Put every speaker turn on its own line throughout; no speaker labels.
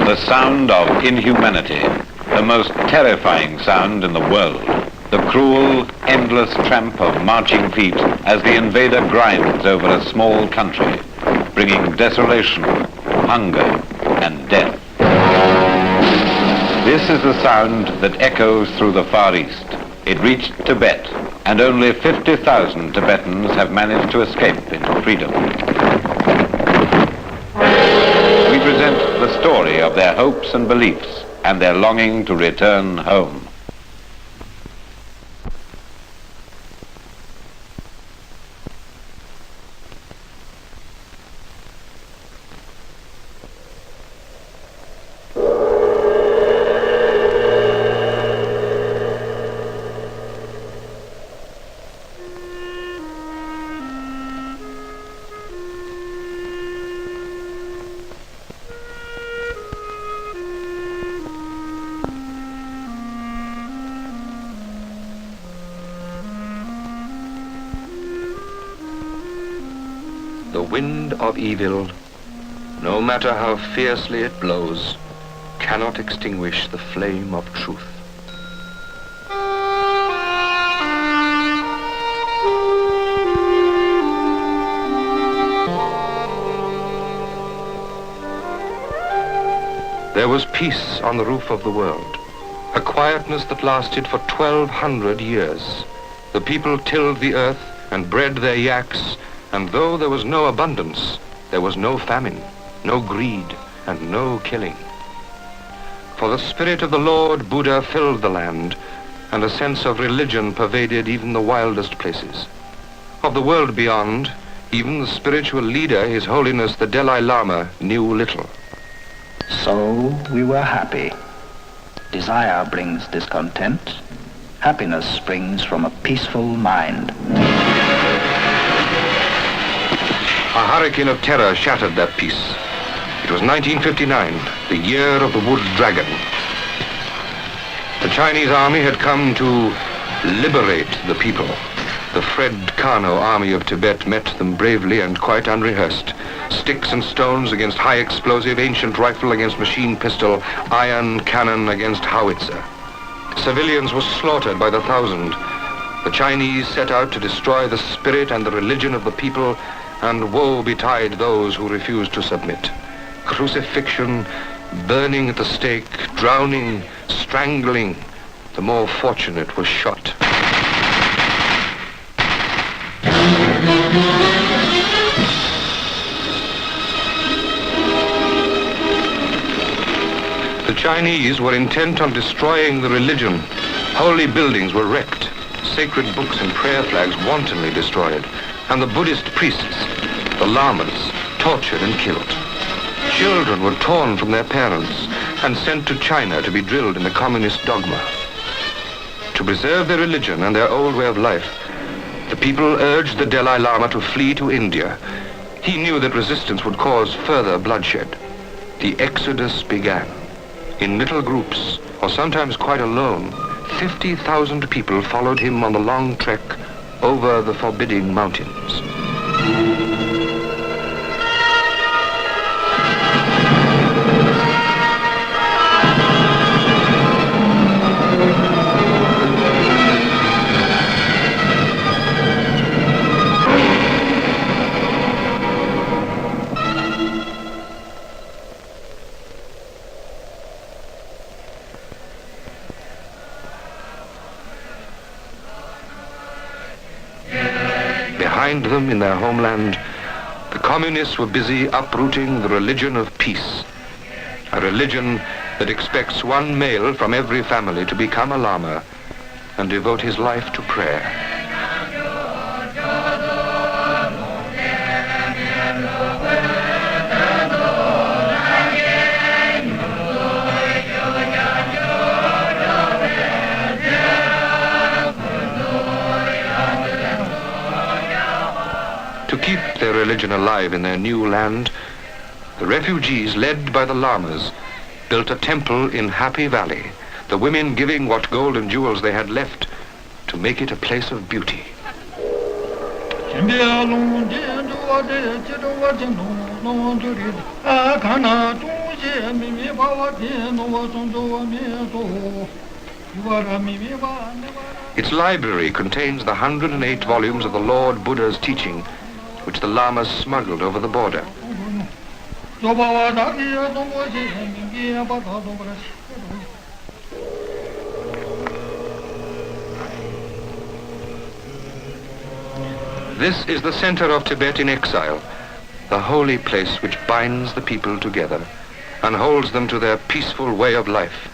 The sound of inhumanity, the most terrifying sound in the world. The cruel, endless tramp of marching feet as the invader grinds over a small country, bringing desolation, hunger, and death. This is the sound that echoes through the Far East. It reached Tibet, and only 50,000 Tibetans have managed to escape into freedom. We present the story of their hopes and beliefs and their longing to return home.
The wind of evil, no matter how fiercely it blows, cannot extinguish the flame of truth. There was peace on the roof of the world, a quietness that lasted for 1,200 years. The people tilled the earth and bred their yaks, and though there was no abundance, there was no famine, no greed, and no killing. For the spirit of the Lord Buddha filled the land, and a sense of religion pervaded even the wildest places. Of the world beyond, even the spiritual leader, His Holiness the Dalai Lama, knew little.
So we were happy. Desire brings discontent. Happiness springs from a peaceful mind.
A hurricane of terror shattered that peace. It was 1959, the year of the Wood Dragon. The Chinese army had come to liberate the people. The Fred Karno army of Tibet met them bravely and quite unrehearsed. Sticks and stones against high explosive, ancient rifle against machine pistol, iron cannon against howitzer. Civilians were slaughtered by the thousand. The Chinese set out to destroy the spirit and the religion of the people, and woe betide those who refused to submit. Crucifixion, burning at the stake, drowning, strangling, the more fortunate was shot. The Chinese were intent on destroying the religion. Holy buildings were wrecked, sacred books and prayer flags wantonly destroyed, and the Buddhist priests, the lamas, tortured and killed. Children were torn from their parents and sent to China to be drilled in the communist dogma. To preserve their religion and their old way of life, the people urged the Dalai Lama to flee to India. He knew that resistance would cause further bloodshed. The exodus began. In little groups, or sometimes quite alone, 50,000 people followed him on the long trek over the forbidding mountains. Behind them in their homeland, the communists were busy uprooting the religion of peace, a religion that expects one male from every family to become a lama and devote his life to prayer. To keep their religion alive in their new land, the refugees, led by the lamas, built a temple in Happy Valley, the women giving what gold and jewels they had left to make it a place of beauty. Its library contains the 108 volumes of the Lord Buddha's teaching, which the lamas smuggled over the border. This is the center of Tibet in exile, the holy place which binds the people together and holds them to their peaceful way of life.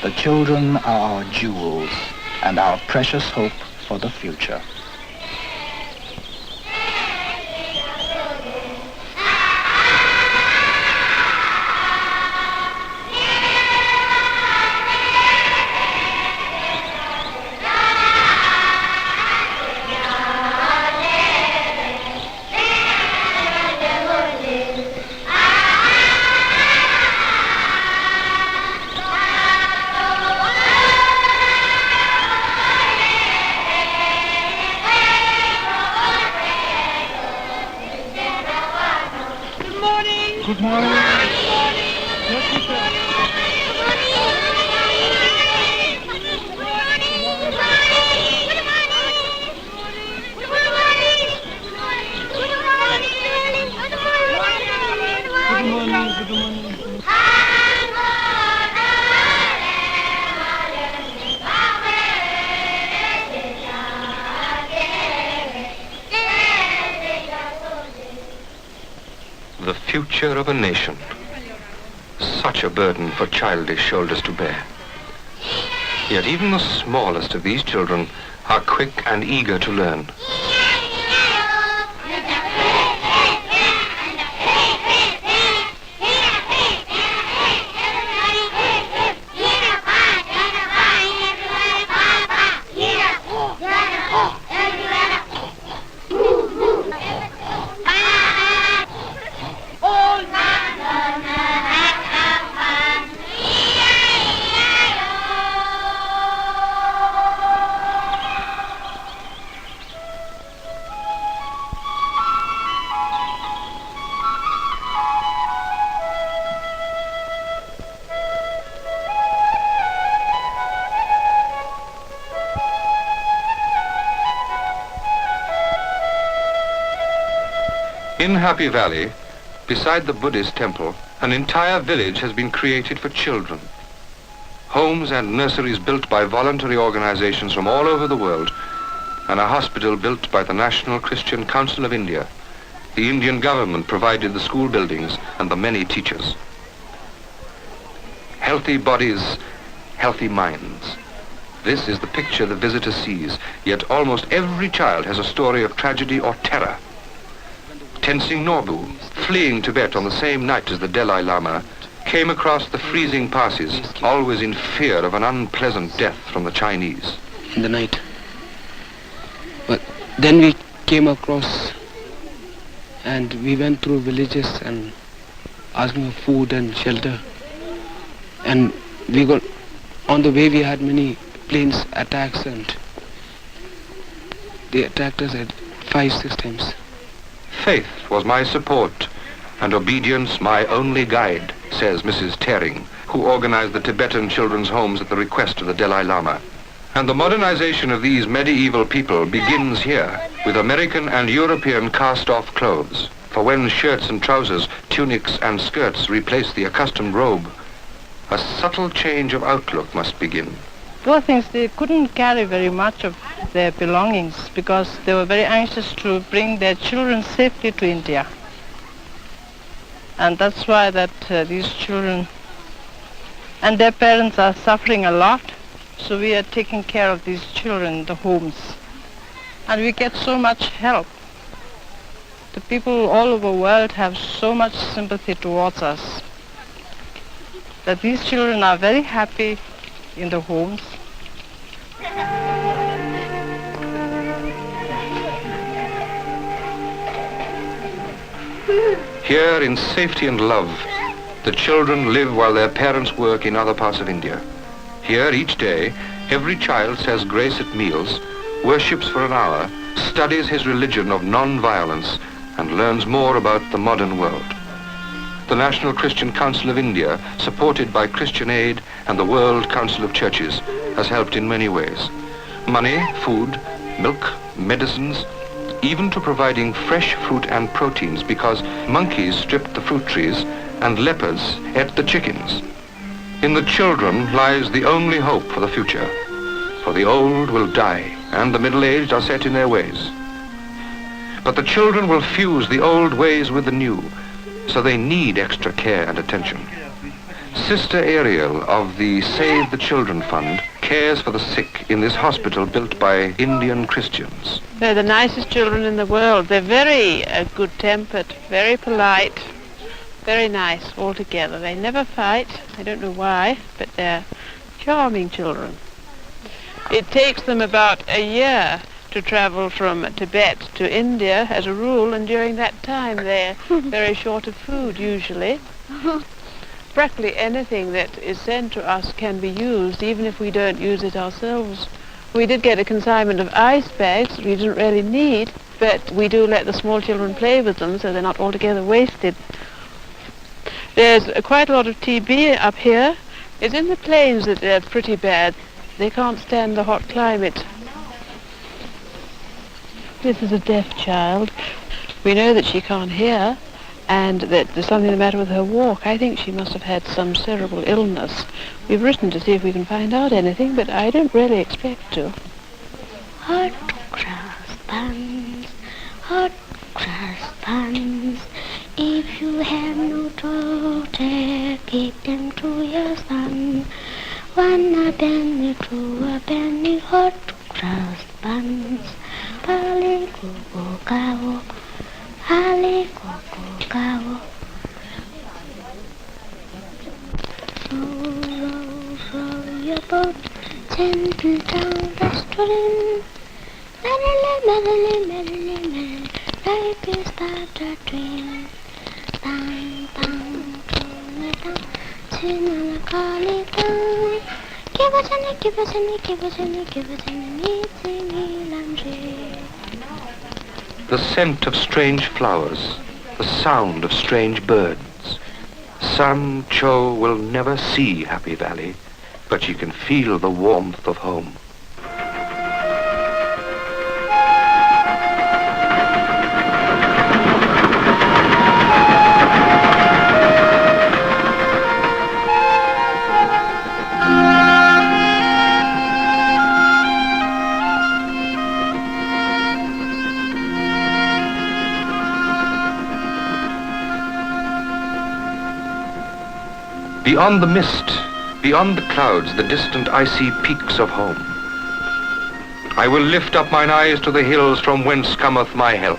The children are our jewels and our precious hope for the future.
Good morning.
The future of a nation. Such a burden for childish shoulders to bear. Yet even the smallest of these children are quick and eager to learn. In Happy Valley, beside the Buddhist temple, an entire village has been created for children. Homes and nurseries built by voluntary organizations from all over the world, and a hospital built by the National Christian Council of India. The Indian government provided the school buildings and the many teachers. Healthy bodies, healthy minds. This is the picture the visitor sees, yet almost every child has a story of tragedy or terror. Tenzing Norbu, fleeing Tibet on the same night as the Dalai Lama, came across the freezing passes, always in fear of an unpleasant death from the Chinese.
In the night. But then we came across and we went through villages and asking for food and shelter. And we got, on the way we had many planes attacks and they attacked us at 5-6 times.
Faith was my support and obedience my only guide, says Mrs. Tering, who organized the Tibetan children's homes at the request of the Dalai Lama. And the modernization of these medieval people begins here with American and European cast-off clothes. For when shirts and trousers, tunics and skirts replace the accustomed robe, a subtle change of outlook must begin.
Poor things, they couldn't carry very much of their belongings because they were very anxious to bring their children safely to India. And that's why that these children and their parents are suffering a lot. So we are taking care of these children in the homes. And we get so much help. The people all over the world have so much sympathy towards us that these children are very happy in the homes.
Here, in safety and love, the children live while their parents work in other parts of India. Here, each day, every child says grace at meals, worships for an hour, studies his religion of non-violence, and learns more about the modern world. The National Christian Council of India, supported by Christian Aid and the World Council of Churches, has helped in many ways. Money, food, milk, medicines, even to providing fresh fruit and proteins, because monkeys stripped the fruit trees and leopards ate the chickens. In the children lies the only hope for the future, for the old will die and the middle-aged are set in their ways. But the children will fuse the old ways with the new, so they need extra care and attention. Sister Ariel of the Save the Children Fund cares for the sick in this hospital built by Indian Christians.
They're the nicest children in the world. They're very good-tempered, very polite, very nice altogether. They never fight. I don't know why, but they're charming children. It takes them about a year to travel from Tibet to India as a rule, and during that time they're very short of food usually. Practically anything that is sent to us can be used, even if we don't use it ourselves. We did get a consignment of ice bags that we didn't really need, but we do let the small children play with them so they're not altogether wasted. There's quite a lot of TB up here. It's in the plains that they're pretty bad. They can't stand the hot climate. This is a deaf child. We know that she can't hear and that there's something the matter with her walk. I think she must have had some cerebral illness. We've written to see if we can find out anything, but I don't really expect to.
Hot cross buns, hot cross buns. If you have no daughter, give them to your son. One a penny, two a penny, hot cross buns. Pali kuku kawo, pali kuku kawo. Row, row, row your boat gently down the stream. Merrily, merrily, merrily, merrily, like you start a dream. Bang, bang, tune it down, chin call it down. Give us any, give us any, give us any, give us any, meeting laundry.
The scent of strange flowers, the sound of strange birds. San Cho will never see Happy Valley, but she can feel the warmth of home. Beyond the mist, beyond the clouds, the distant icy peaks of home. I will lift up mine eyes to the hills from whence cometh my help,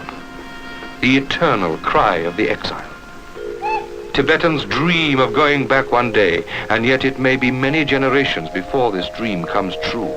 the eternal cry of the exile. Tibetans dream of going back one day, and yet it may be many generations before this dream comes true.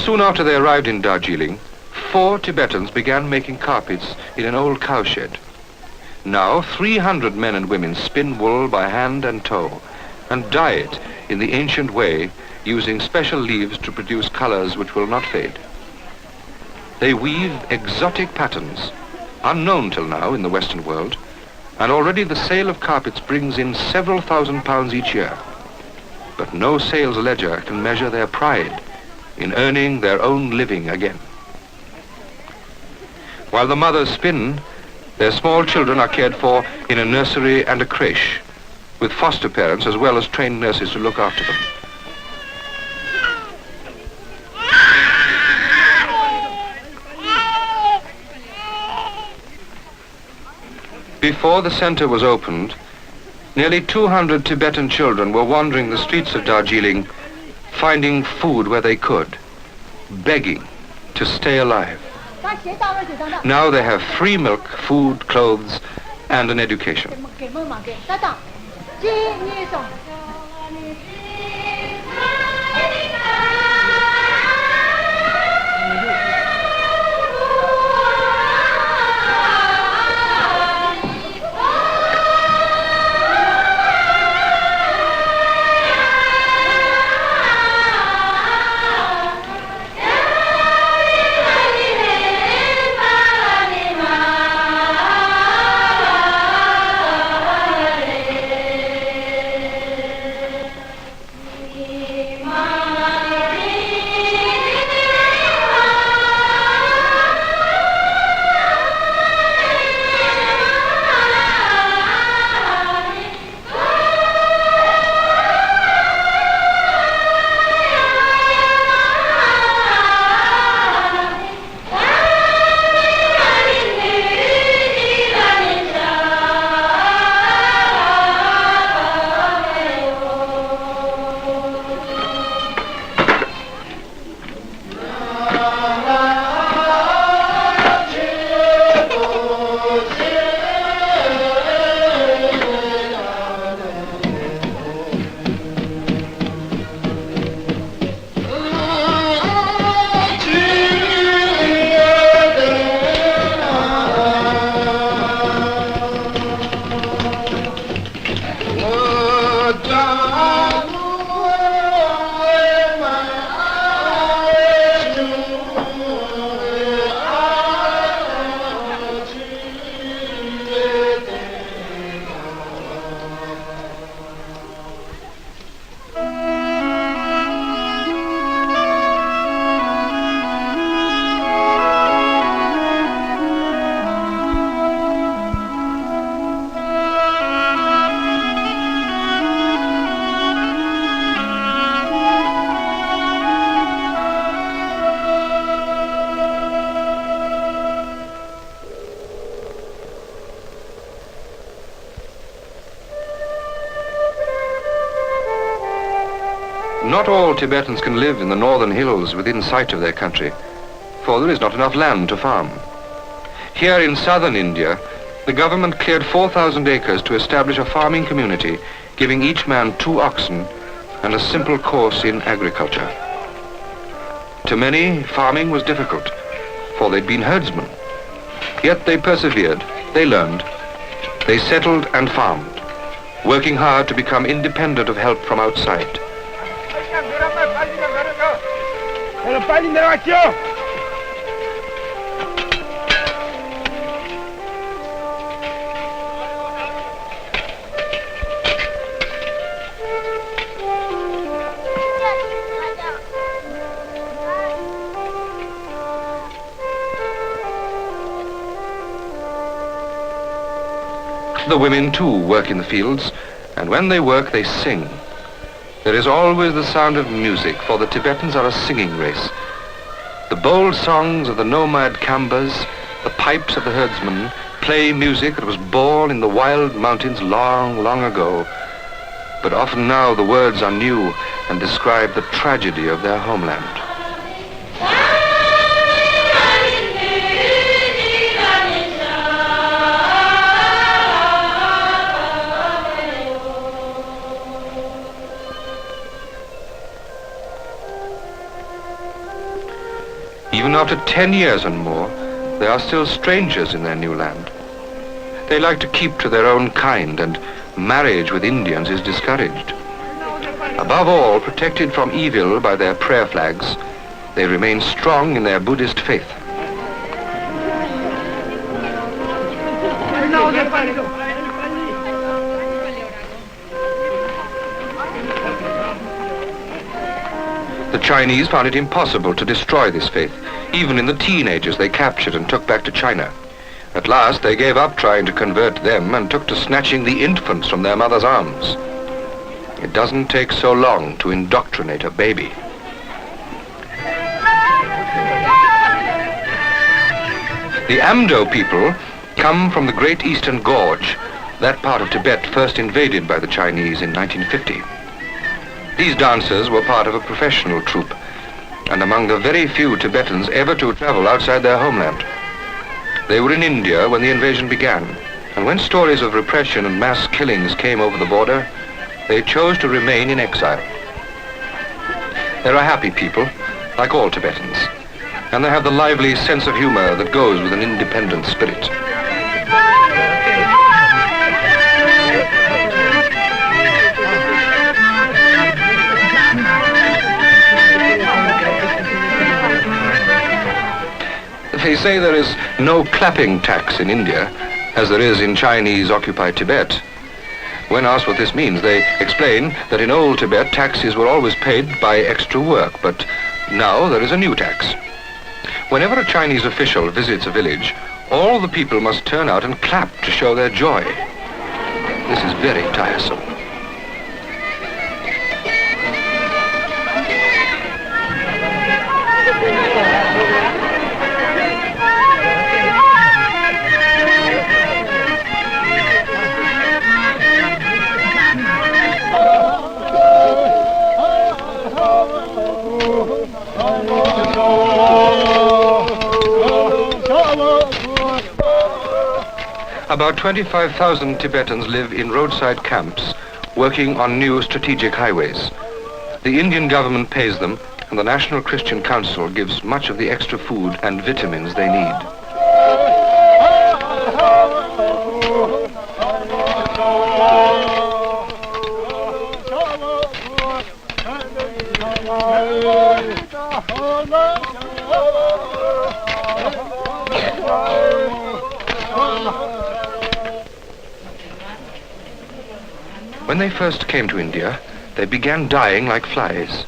Soon after they arrived in Darjeeling, 4 Tibetans began making carpets in an old cowshed. Now 300 men and women spin wool by hand and toe and dye it in the ancient way, using special leaves to produce colors which will not fade. They weave exotic patterns, unknown till now in the Western world, and already the sale of carpets brings in several £1,000s each year. But no sales ledger can measure their pride in earning their own living again. While the mothers spin, their small children are cared for in a nursery and a creche, with foster parents as well as trained nurses to look after them. Before the center was opened, nearly 200 Tibetan children were wandering the streets of Darjeeling, finding food where they could, begging to stay alive. Now they have free milk, food, clothes, and an education. Not all Tibetans can live in the northern hills within sight of their country, for there is not enough land to farm. Here in southern India, the government cleared 4,000 acres to establish a farming community, giving each man 2 oxen and a simple course in agriculture. To many, farming was difficult, for they'd been herdsmen. Yet they persevered, they learned, they settled and farmed, working hard to become independent of help from outside. The women, too, work in the fields, and when they work, they sing. There is always the sound of music, for the Tibetans are a singing race. The bold songs of the nomad Kambas, the pipes of the herdsmen, play music that was born in the wild mountains long, long ago. But often now the words are new and describe the tragedy of their homeland. Even after 10 years and more, they are still strangers in their new land. They like to keep to their own kind, and marriage with Indians is discouraged. Above all, protected from evil by their prayer flags, they remain strong in their Buddhist faith. The Chinese found it impossible to destroy this faith. Even in the teenagers they captured and took back to China. At last they gave up trying to convert them and took to snatching the infants from their mother's arms. It doesn't take so long to indoctrinate a baby. The Amdo people come from the Great Eastern Gorge, that part of Tibet first invaded by the Chinese in 1950. These dancers were part of a professional troupe, and among the very few Tibetans ever to travel outside their homeland. They were in India when the invasion began, and when stories of repression and mass killings came over the border, they chose to remain in exile. They're a happy people, like all Tibetans, and they have the lively sense of humor that goes with an independent spirit. They say there is no clapping tax in India, as there is in Chinese-occupied Tibet. When asked what this means, they explain that in old Tibet, taxes were always paid by extra work, but now there is a new tax. Whenever a Chinese official visits a village, all the people must turn out and clap to show their joy. This is very tiresome. About 25,000 Tibetans live in roadside camps, working on new strategic highways. The Indian government pays them, and the National Christian Council gives much of the extra food and vitamins they need. When they first came to India, they began dying like flies.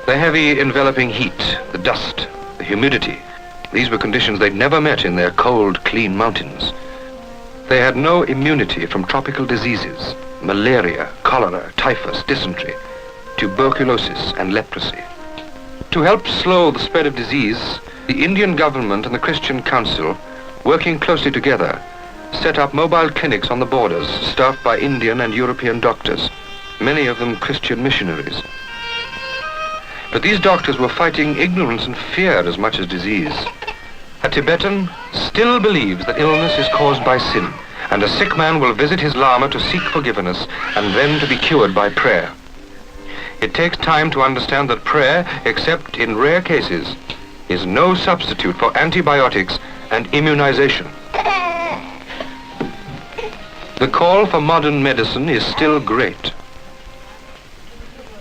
The heavy enveloping heat, the dust, the humidity, these were conditions they'd never met in their cold, clean mountains. They had no immunity from tropical diseases, malaria, cholera, typhus, dysentery, tuberculosis, and leprosy. To help slow the spread of disease, the Indian government and the Christian Council, working closely together, set up mobile clinics on the borders, staffed by Indian and European doctors, many of them Christian missionaries. But these doctors were fighting ignorance and fear as much as disease. A Tibetan still believes that illness is caused by sin, and a sick man will visit his Lama to seek forgiveness and then to be cured by prayer. It takes time to understand that prayer, except in rare cases, is no substitute for antibiotics and immunization. The call for modern medicine is still great.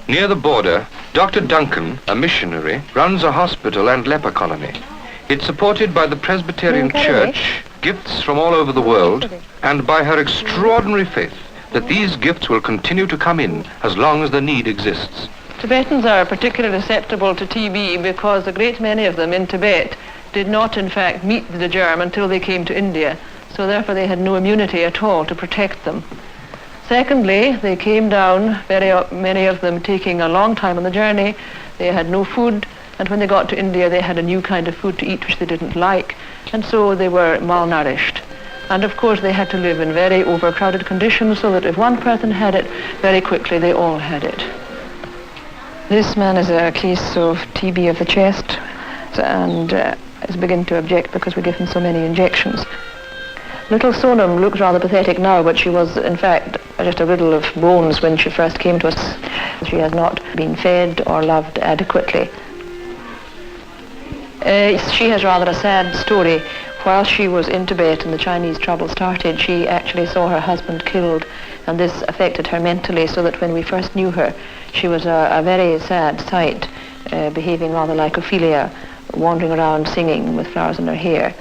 Near the border, Dr. Duncan, a missionary, runs a hospital and leper colony. It's supported by the Presbyterian Church, gifts from all over the world, and by her extraordinary faith that these gifts will continue to come in as long as the need exists.
Tibetans are particularly susceptible to TB because a great many of them in Tibet did not in fact meet the germ until they came to India. So therefore they had no immunity at all to protect them. Secondly, they came down, many of them taking a long time on the journey. They had no food, and when they got to India they had a new kind of food to eat which they didn't like, and so they were malnourished. And of course they had to live in very overcrowded conditions, so that if one person had it, very quickly they all had it. This man is a case of TB of the chest, and is beginning to object because we give him so many injections. Little Sonam looks rather pathetic now, but she was, in fact, just a riddle of bones when she first came to us. She has not been fed or loved adequately. She has rather a sad story. While she was in Tibet and the Chinese trouble started, she actually saw her husband killed, and this affected her mentally, so that when we first knew her, she was a very sad sight, behaving rather like Ophelia, wandering around singing with flowers in her hair.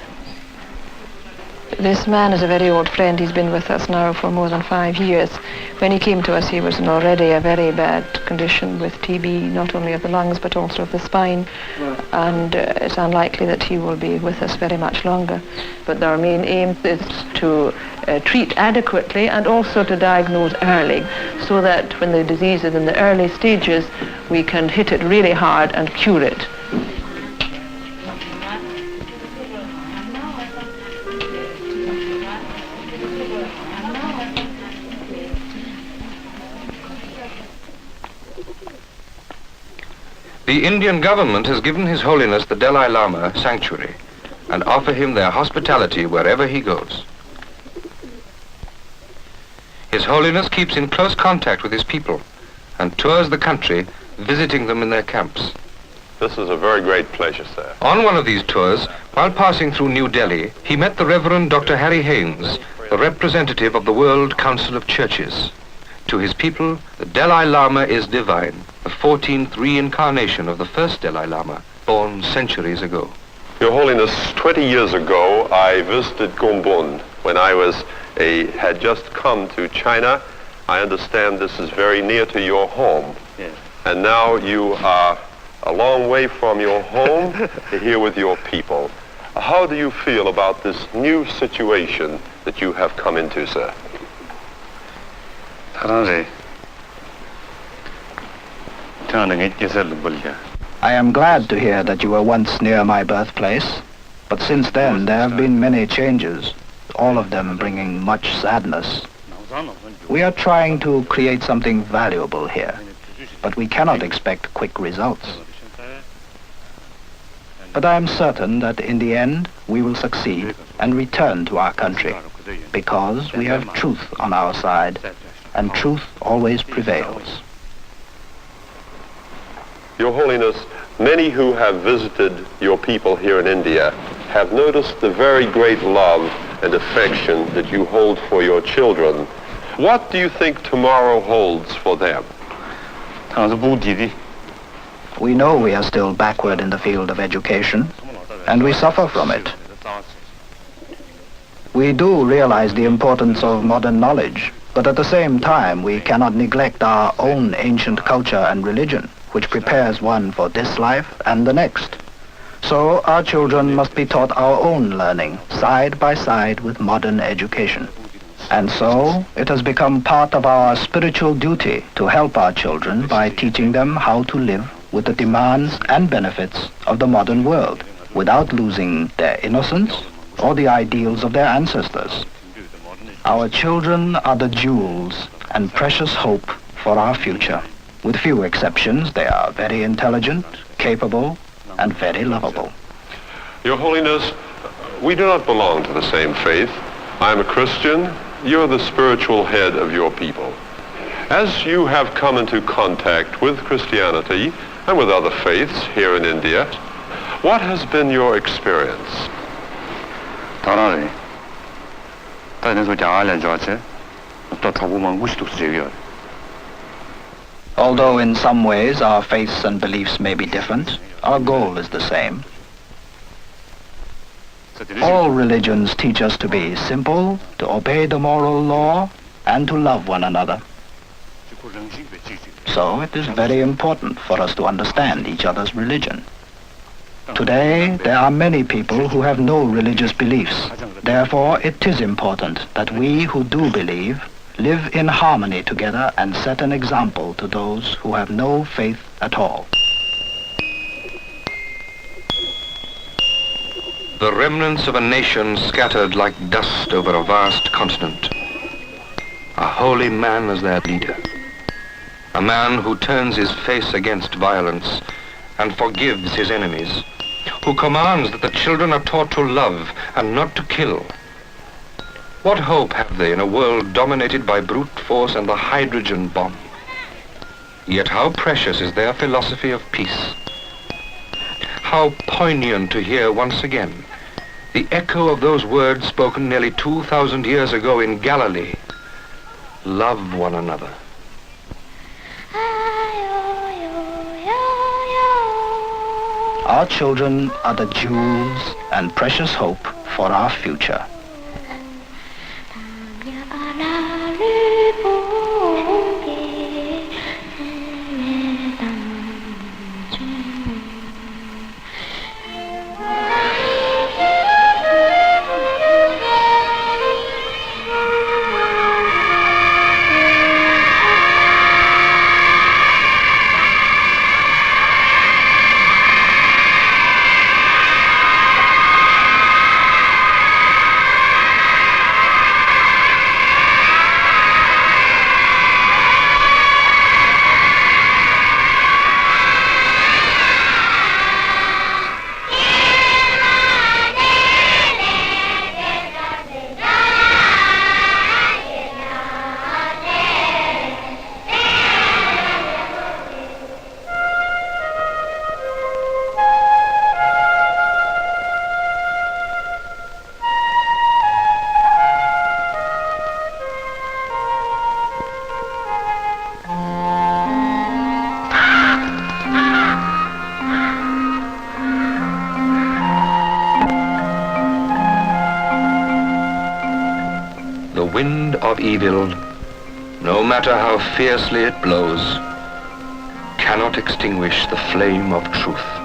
This man is a very old friend. He's been with us now for more than 5 years. When he came to us, he was in already a very bad condition with TB, not only of the lungs but also of the spine, and it's unlikely that he will be with us very much longer. But our main aim is to treat adequately and also to diagnose early, so that when the disease is in the early stages, we can hit it really hard and cure it.
The Indian government has given His Holiness the Dalai Lama sanctuary and offer him their hospitality wherever he goes. His Holiness keeps in close contact with his people and tours the country, visiting them in their camps.
This is a very great pleasure, sir.
On one of these tours, while passing through New Delhi, he met the Reverend Dr. Harry Haynes, the representative of the World Council of Churches. To his people, the Dalai Lama is divine, the 14th reincarnation of the first Dalai Lama, born centuries ago.
Your Holiness, 20 years ago, I visited Gombun when I had just come to China. I understand this is very near to your home.
Yes.
And now you are a long way from your home, here with your people. How do you feel about this new situation that you have come into, sir?
I am glad to hear that you were once near my birthplace, but since then there have been many changes, all of them bringing much sadness. We are trying to create something valuable here, but we cannot expect quick results. But I am certain that in the end we will succeed and return to our country, because we have truth on our side, and truth always prevails.
Your Holiness, many who have visited your people here in India have noticed the very great love and affection that you hold for your children. What do you think tomorrow holds for them?
We know we are still backward in the field of education, and we suffer from it. We do realize the importance of modern knowledge, but at the same time we cannot neglect our own ancient culture and religion, which prepares one for this life and the next. So our children must be taught our own learning, side by side with modern education. And so it has become part of our spiritual duty to help our children by teaching them how to live with the demands and benefits of the modern world, without losing their innocence or the ideals of their ancestors. Our children are the jewels and precious hope for our future. With few exceptions, they are very intelligent, capable, and very lovable.
Your Holiness, we do not belong to the same faith. I am a Christian. You're the spiritual head of your people. As you have come into contact with Christianity and with other faiths here in India, what has been your experience?
Although in some ways our faiths and beliefs may be different, our goal is the same. All religions teach us to be simple, to obey the moral law, and to love one another. So it is very important for us to understand each other's religion. Today, there are many people who have no religious beliefs. Therefore, it is important that we who do believe live in harmony together and set an example to those who have no faith at all.
The remnants of a nation scattered like dust over a vast continent. A holy man as their leader. A man who turns his face against violence and forgives his enemies. Who commands that the children are taught to love and not to kill. What hope have they in a world dominated by brute force and the hydrogen bomb? Yet how precious is their philosophy of peace. How poignant to hear once again the echo of those words spoken nearly 2,000 years ago in Galilee. Love one another.
Our children are the jewels and precious hope for our future.
wind of evil, no matter how fiercely it blows, cannot extinguish the flame of truth.